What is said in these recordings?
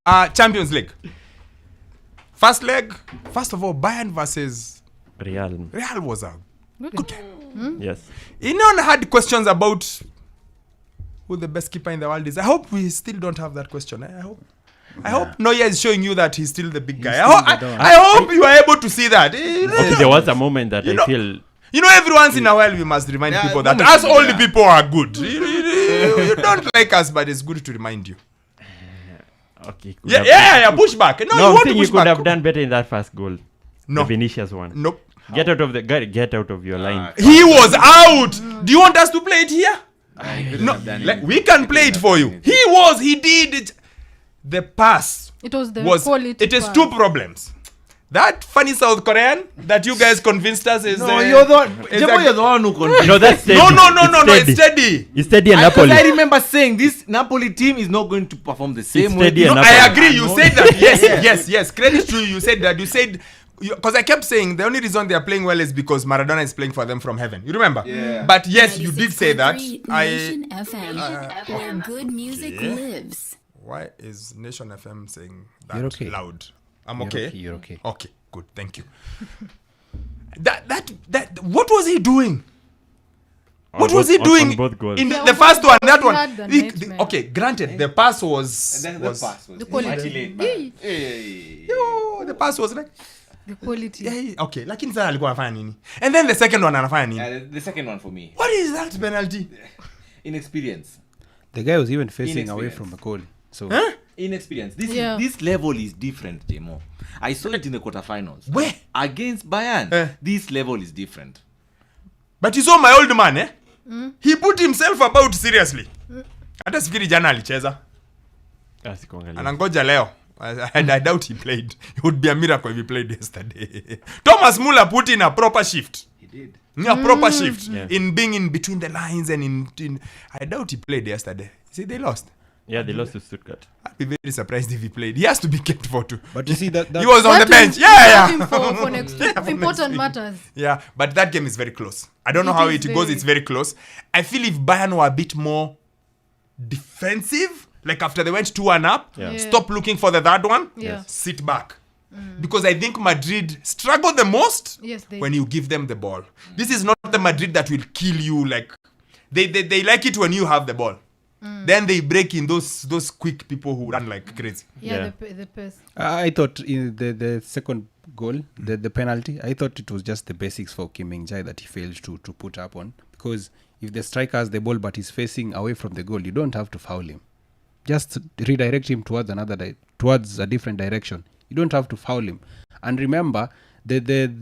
Champions League. First leg, first of all, Bayern versus Real was a good game. Yes. Anyone had questions about who the best keeper in the world is? I hope we still don't have that question. I hope Neuer is showing you that he's still the big guy. I hope you are able to see that. Okay, there was a moment that I feel... every once in a while we must remind people that us old people are good. You don't like us, but it's good to remind you. Okay. Push back. No, you want think to push you could back. have done better in that first goal. No. The Vinicius one. Nope. Get out of your line. He was out. Do you want us to play it here? No. We can play it for you. He did it. The pass. It was the quality. It is two problems. That funny South Korean that you guys convinced us is... No, you're the one who convinced. No, that's steady. No, it's steady. It's steady and Napoli. I remember saying this Napoli team is not going to perform the same way. I agree. You said that. Yes. Credit to you. You said that. You said... Because I kept saying the only reason they are playing well is because Maradona is playing for them from heaven. You remember? Yeah. But yes, you did say that. Nation FM, where good music lives. Why is Nation FM saying that loud? I'm okay. You're okay. Okay, good. Thank you. That what was he doing? What was he doing on both goals? in the first one? That one. The Okay, granted, the pass was. And then the pass was the quality. The pass was like. The quality. Yeah, okay, lakini sasa alikuwa anafanya nini? And then the second one anafanya nini? The second one for me. What is that penalty? Inexperience. The guy was even facing away from the goal. So inexperience. This level is different, Jemo. I saw it in the quarterfinals. Where? Against Bayern. This level is different. But you saw my old man, eh? He put himself about seriously. Hata sifikiri jana alicheza. Anangoja leo. I doubt he played. It would be a miracle if he played yesterday. Thomas Muller put in a proper shift. He did. A proper shift in being in between the lines and in I doubt he played yesterday. See, they lost. Yeah, they lost to Stuttgart. I'd be very surprised if he played. He has to be kept for two. But you see that he was on the bench. For next important matters. Yeah, but that game is very close. I don't know how it goes. It's very close. I feel if Bayern were a bit more defensive, like after they went 2-1 up, stop looking for the third one, sit back. Because I think Madrid struggle the most when you give them the ball. This is not the Madrid that will kill you. Like they like it when you have the ball. Then they break in those quick people who run like crazy. The pace. I thought in the second goal, the penalty, I thought it was just the basics for Kim Min-jae that he failed to put up on. Because if the striker has the ball but he's facing away from the goal, you don't have to foul him. Just redirect him towards towards a different direction. You don't have to foul him. And remember, the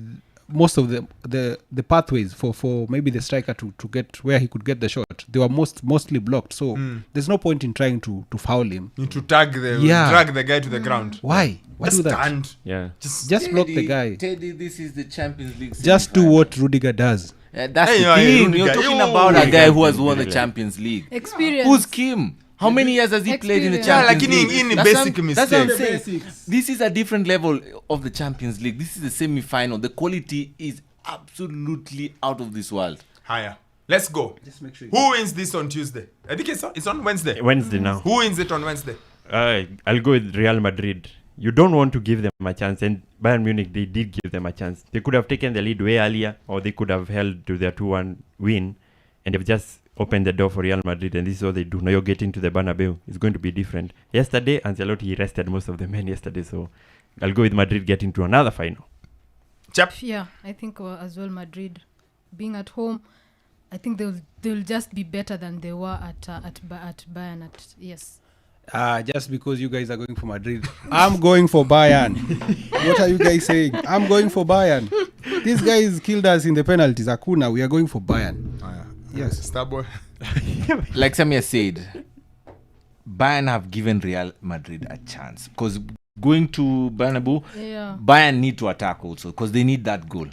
most of the pathways for maybe the striker to get where he could get the shot, they were mostly blocked. So there's no point in trying to foul him. To drag the guy to the ground. Why Just do that? stand. Yeah. Just block the guy. Teddy, this is the Champions League. Just do what Rudiger does. That's the thing. You're talking about a guy who has won the Champions League. Experience. Who's Kim? How many years has he played in the Champions League? Like in basic mistakes. That's what I'm saying. This is a different level of the Champions League. This is the semi-final. The quality is absolutely out of this world. Higher. Let's go. Just make sure who wins this on Tuesday? I think it's on Wednesday. Wednesday now. Who wins it on Wednesday? I'll go with Real Madrid. You don't want to give them a chance, and Bayern Munich, they did give them a chance. They could have taken the lead way earlier, or they could have held to their 2-1 win, and they've just opened the door for Real Madrid, and this is what they do. Now you're getting to the Bernabeu. It's going to be different. Yesterday, Ancelotti rested most of the men yesterday, so I'll go with Madrid getting to another final. Chep? Yeah, I think as well Madrid being at home, I think they'll just be better than they were at Bayern. Just because you guys are going for Madrid, I'm going for Bayern. What are you guys saying? I'm going for Bayern. These guys killed us in the penalties. Akuna, we are going for Bayern. Yes. Starboy. Like Sammy said, Bayern have given Real Madrid a chance. Because going to Bernabeu, Bayern need to attack also. Because they need that goal.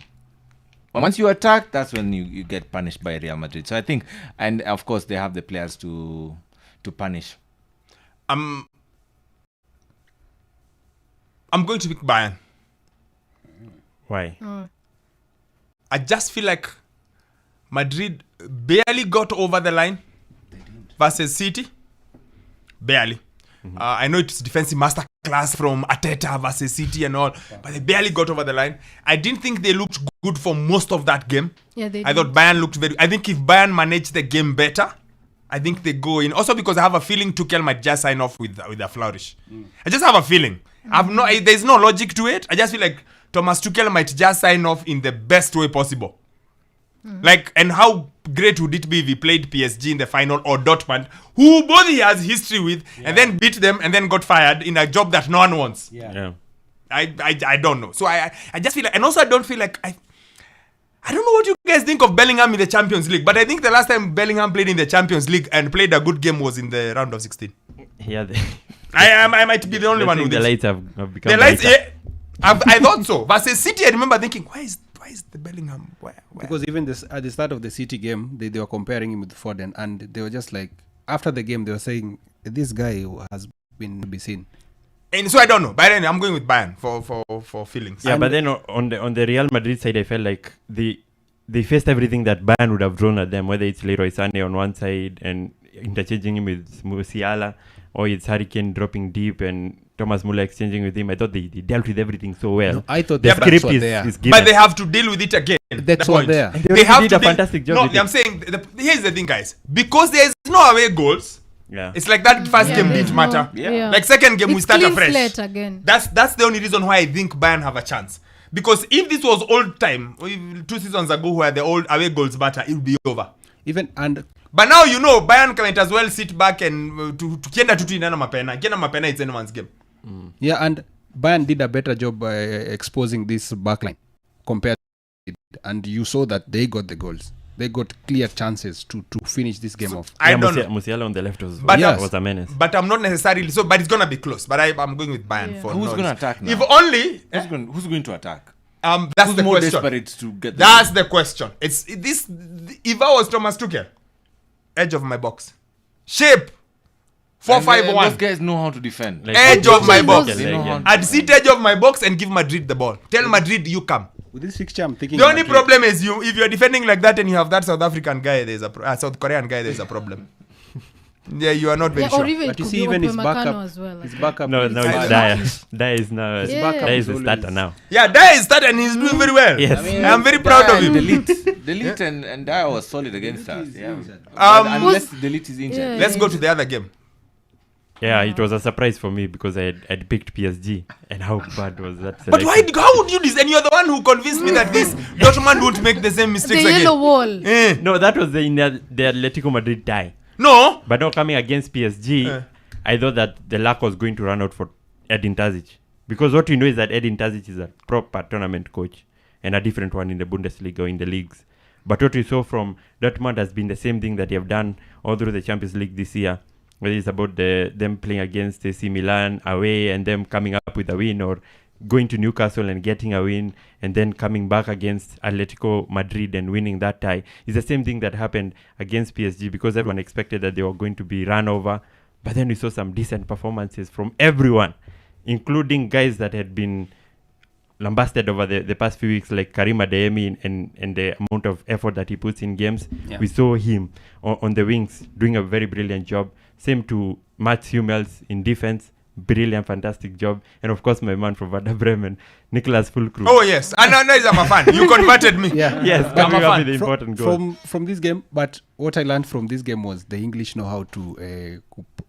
Once you attack, that's when you get punished by Real Madrid. So I think, and of course they have the players to punish. I'm going to pick Bayern. Why? I just feel like Madrid barely got over the line versus City. Barely. I know it's defensive masterclass class from Arteta versus City and all, but they barely got over the line. I didn't think they looked good for most of that game. Yeah, they I thought Bayern looked very... I think if Bayern managed the game better, I think they go in. Also because I have a feeling Tuchel might just sign off with a flourish. I just have a feeling. There's no logic to it. I just feel like Thomas Tuchel might just sign off in the best way possible. Like, and how great would it be if he played PSG in the final or Dortmund, who both he has history with, and then beat them and then got fired in a job that no one wants. I don't know. So I just feel like, and also I don't feel like I don't know what you guys think of Bellingham in the Champions League, but I think the last time Bellingham played in the Champions League and played a good game was in the round of 16. Yeah, I might be the only one who the thinks. lights have become The lights, brighter. I thought so. Versus City, I remember thinking, why is the Bellingham? Where? Because even at the start of the City game, they were comparing him with Foden, and they were just like, after the game, they were saying, this guy has been to be seen. And so I don't know. But anyway, I'm going with Bayern for feelings. Yeah, but then on the Real Madrid side, I felt like they faced everything that Bayern would have thrown at them, whether it's Leroy Sané on one side and interchanging him with Musiala, or it's Harry Kane dropping deep and Thomas Muller exchanging with him. I thought they dealt with everything so well. No, I thought the that's script what is they are. given. But they have to deal with it again. That's what they are. And they have did to a deal- fantastic job No, with it. I'm saying, here's the thing, guys. Because there is no away goals, Yeah. it's like that first game there's didn't no- matter. yeah. Like second game, we It's start clean afresh. slate again. That's the only reason why I think Bayern have a chance. Because if this was old time, 2 seasons ago where the old away goals matter, it would be over. But now you know Bayern can as well sit back and tukienda tu inana mapena. Kienda mapena, it's anyone's game. Yeah, and Bayern did a better job by exposing this backline compared to it. And you saw that they got the goals. They got clear chances to finish this game off. I don't know. Musiala on the left was a menace. But I'm not necessarily so. But it's gonna be close. But I'm going with Bayern Yeah. for Who's no going to reason. attack now? If only Who's going to attack? that's Who's the more question. desperate to get the That's the question. If I was Thomas Tuchel, edge of my box, shape 4-5-1. Those guys know how to defend. Like, Edge of my box. They know how to I'd sit edge of my box and give Madrid the ball. Tell Madrid you come. With this fixture, I'm thinking... The only problem is if you're defending like that and you have that South African guy, there's a South Korean guy, there's a problem. Yeah, you are not very Yeah, sure. or even But it you could see, be even his Upamecano backup... as well. His backup... No, is it's bad. Dyer. Dyer is now. His backup Dyer is is the starter always- now. Yeah, Dyer is started and he's doing very well. Yes. I mean, I'm very proud of him. Delete and Dyer was solid against us. Yeah. Who's- Unless Delete is injured. Yeah. Let's go to the other game. Yeah, it was a surprise for me because I'd picked PSG, and how bad was that But selection? how would you do this? And you're the one who convinced me that this Dortmund won't make the same The mistakes yellow again. wall. Eh. No, that was in the Atletico Madrid tie. No. But now coming against PSG, I thought that the luck was going to run out for Edin Terzic. Because what you know is that Edin Terzic is a proper tournament coach and a different one in the Bundesliga or in the leagues. But what we saw from Dortmund has been the same thing that they have done all through the Champions League this year. Whether it's about them playing against AC Milan away and them coming up with a win, or going to Newcastle and getting a win and then coming back against Atletico Madrid and winning that tie. It's the same thing that happened against PSG because everyone expected that they were going to be run over. But then we saw some decent performances from everyone, including guys that had been lambasted over the past few weeks, like Karim Adeyemi and the amount of effort that he puts in games. Yeah. We saw him on the wings doing a very brilliant job. Same to Mats Hummels in defense. Brilliant, fantastic job. And of course, my man from Werder Bremen, Nicolas Fulkrug. Oh yes. And now I'm a fan. You converted me. Yeah. Yes, I'm coming a up fan. with the important goal. From this game, but what I learned from this game was the English know how to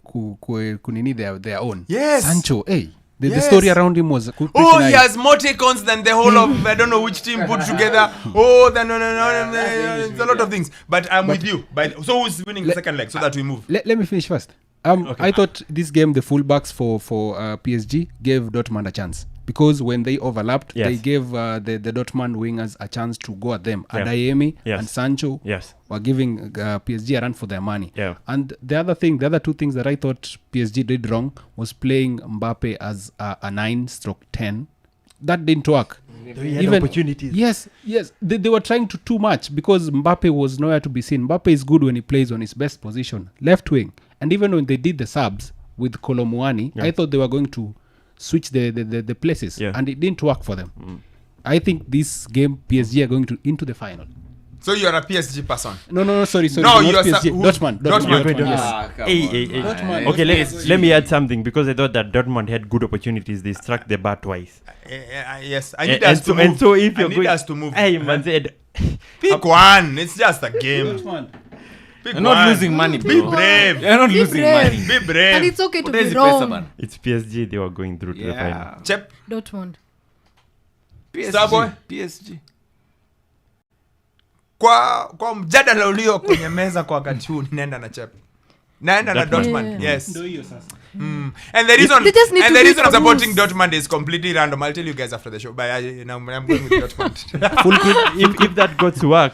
kunini their own. Yes. Sancho, hey, the Yes. story around him was pretty Oh, nice. he has more take-ons than the whole of I don't know which team put together. Oh, no, it's a lot of things. But I'm with you. So who's winning the second leg so that we move? Let me finish first. I thought this game, the fullbacks for PSG gave Dortmund a chance because when they overlapped, Yes. they gave the Dortmund wingers a chance to go at them. Yeah. Adeyemi Yes. and Sancho Yes. were giving PSG a run for their money. Yeah. And the other two things that I thought PSG did wrong was playing Mbappe as a 9/10. That didn't work. He had opportunities. Yes. They were trying to too much because Mbappe was nowhere to be seen. Mbappe is good when he plays on his best position, left wing. And even when they did the subs with Kolomuani, I thought they were going to switch the places. Yeah. And it didn't work for them. I think this game, PSG are going into the final. So you're a PSG person. No, sorry. No, not you're PSG. Dortmund. Dortmund. Yes. Hey. Dortmund. Okay, let me add something because I thought that Dortmund had good opportunities. They struck the bar twice. Yes, I need And us to move. and so if I you're need going, us to move. Hey, man said, Pick one. It's just a game. Dortmund. Pick You're not one. losing money, Be bro. brave. You're not Be losing brave. money. Be And brave. it's okay to be Utezi pesa wrong. bana. it's PSG. They were going through to the final. Yeah. Chep. Dortmund. Starboy. PSG. Kwa mjadala ulio kwenye meza kwa wakati huu ninaenda na Chep. Naenda na Dortmund. Yes. Ndio hiyo sasa. And the reason They just need and to the be reason I'm supporting moves. Dortmund is completely random. I'll tell you guys after the show. But I'm going with Dortmund. if that got to work,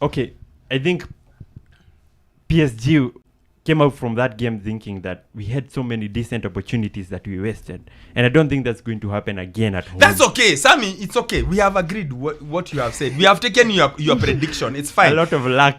okay, I think PSG came out from that game thinking that we had so many decent opportunities that we wasted, and I don't think that's going to happen again at home. That's okay, Sammy. It's okay. We have agreed what you have said. We have taken your prediction. It's a fine. lot of luck